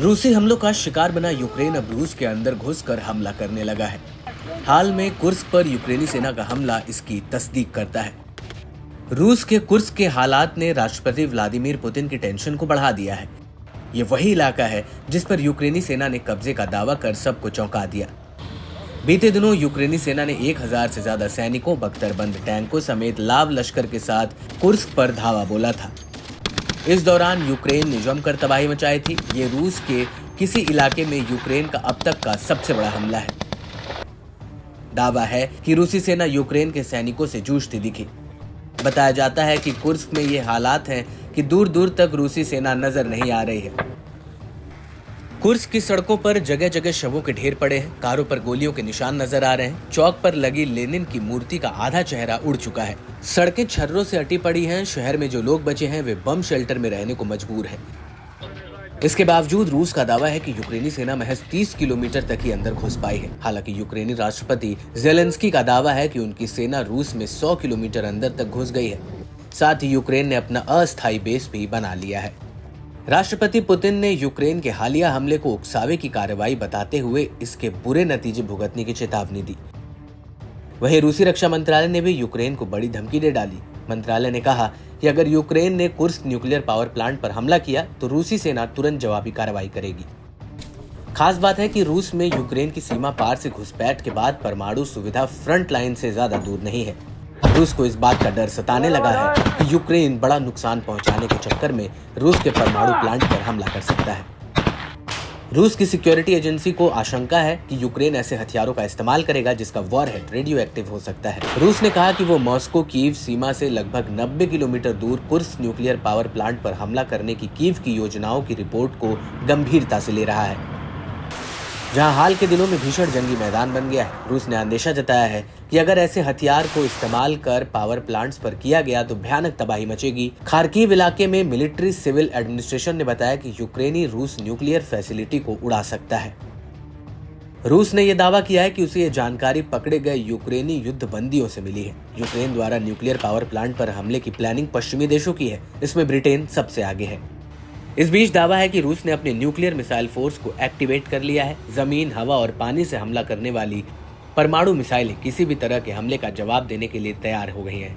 रूसी हमलों का शिकार बना यूक्रेन अब रूस के अंदर घुसकर हमला करने लगा है। हाल में कुर्स्क पर यूक्रेनी सेना का हमला इसकी तस्दीक करता है। रूस के कुर्स्क के हालात ने राष्ट्रपति व्लादिमीर पुतिन की टेंशन को बढ़ा दिया है। ये वही इलाका है जिस पर यूक्रेनी सेना ने कब्जे का दावा कर सबको चौंका दिया। बीते दिनों यूक्रेनी सेना ने 1000 से ज्यादा सैनिकों, बख्तरबंद टैंकों समेत लाव लश्कर के साथ कुर्स्क पर धावा बोला था। इस दौरान यूक्रेन ने जमकर तबाही मचाई थी। ये रूस के किसी इलाके में यूक्रेन का अब तक का सबसे बड़ा हमला है। दावा है कि रूसी सेना यूक्रेन के सैनिकों से जूझती दिखी। बताया जाता है कि कुर्स्क में ये हालात हैं कि दूर दूर तक रूसी सेना नजर नहीं आ रही है। कुर्स्क की सड़कों पर जगह जगह शवों के ढेर पड़े हैं। कारों पर गोलियों के निशान नजर आ रहे हैं। चौक पर लगी लेनिन की मूर्ति का आधा चेहरा उड़ चुका है। सड़कें छर्रों से अटी पड़ी हैं। शहर में जो लोग बचे हैं वे बम शेल्टर में रहने को मजबूर हैं। इसके बावजूद रूस का दावा है कि यूक्रेनी सेना महज 30 किलोमीटर तक ही अंदर घुस पाई है। हालांकि यूक्रेनी राष्ट्रपति जेलेंस्की का दावा है कि उनकी सेना रूस में 100 किलोमीटर अंदर तक घुस गई है। साथ ही यूक्रेन ने अपना अस्थायी बेस भी बना लिया है। राष्ट्रपति पुतिन ने यूक्रेन के हालिया हमले को उकसावे की कार्रवाई बताते हुए इसके बुरे नतीजे भुगतने की चेतावनी दी। वहीं रूसी रक्षा मंत्रालय ने भी यूक्रेन को बड़ी धमकी दे डाली। मंत्रालय ने कहा कि अगर यूक्रेन ने कुर्स्क न्यूक्लियर पावर प्लांट पर हमला किया तो रूसी सेना तुरंत जवाबी कार्रवाई करेगी। खास बात है कि रूस में यूक्रेन की सीमा पार से घुसपैठ के बाद परमाणु सुविधा फ्रंट लाइन से ज्यादा दूर नहीं है। रूस को इस बात का डर सताने लगा है कि यूक्रेन बड़ा नुकसान पहुंचाने के चक्कर में रूस के परमाणु प्लांट पर हमला कर सकता है। रूस की सिक्योरिटी एजेंसी को आशंका है कि यूक्रेन ऐसे हथियारों का इस्तेमाल करेगा जिसका वॉरहेड रेडियो एक्टिव हो सकता है। रूस ने कहा कि वो मॉस्को कीव सीमा से लगभग 90 किलोमीटर दूर कुर्स्क न्यूक्लियर पावर प्लांट पर हमला करने की कीव की योजनाओं की रिपोर्ट को गंभीरता से ले रहा है, जहां हाल के दिनों में भीषण जंगी मैदान बन गया है। रूस ने अंदेशा जताया है कि अगर ऐसे हथियार को इस्तेमाल कर पावर प्लांट्स पर किया गया तो भयानक तबाही मचेगी। खार्किव इलाके में मिलिट्री सिविल एडमिनिस्ट्रेशन ने बताया कि यूक्रेनी रूस न्यूक्लियर फैसिलिटी को उड़ा सकता है। रूस ने यह दावा किया है कि उसे ये जानकारी पकड़े गए यूक्रेनी युद्ध बंदियों से मिली है। यूक्रेन द्वारा न्यूक्लियर पावर प्लांट पर हमले की प्लानिंग पश्चिमी देशों की है। इसमें ब्रिटेन सबसे आगे है। इस बीच दावा है कि रूस ने अपने न्यूक्लियर मिसाइल फोर्स को एक्टिवेट कर लिया है। जमीन, हवा और पानी से हमला करने वाली परमाणु मिसाइलें किसी भी तरह के हमले का जवाब देने के लिए तैयार हो गई हैं।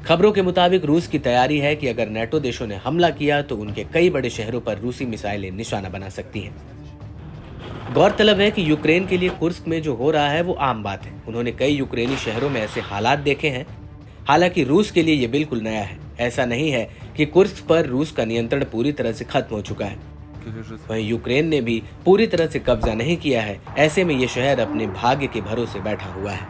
खबरों के मुताबिक रूस की तैयारी है कि अगर नेटो देशों ने हमला किया तो उनके कई बड़े शहरों पर रूसी मिसाइलें निशाना बना सकती हैं। गौरतलब है कि यूक्रेन के लिए कुर्स्क में जो हो रहा है वो आम बात है। उन्होंने कई यूक्रेनी शहरों में ऐसे हालात देखे हैं। हालांकि रूस के लिए ये बिल्कुल नया है। ऐसा नहीं है कि कुर्स्क पर रूस का नियंत्रण पूरी तरह से खत्म हो चुका है। वहीं यूक्रेन ने भी पूरी तरह से कब्जा नहीं किया है। ऐसे में ये शहर अपने भाग्य के भरोसे बैठा हुआ है।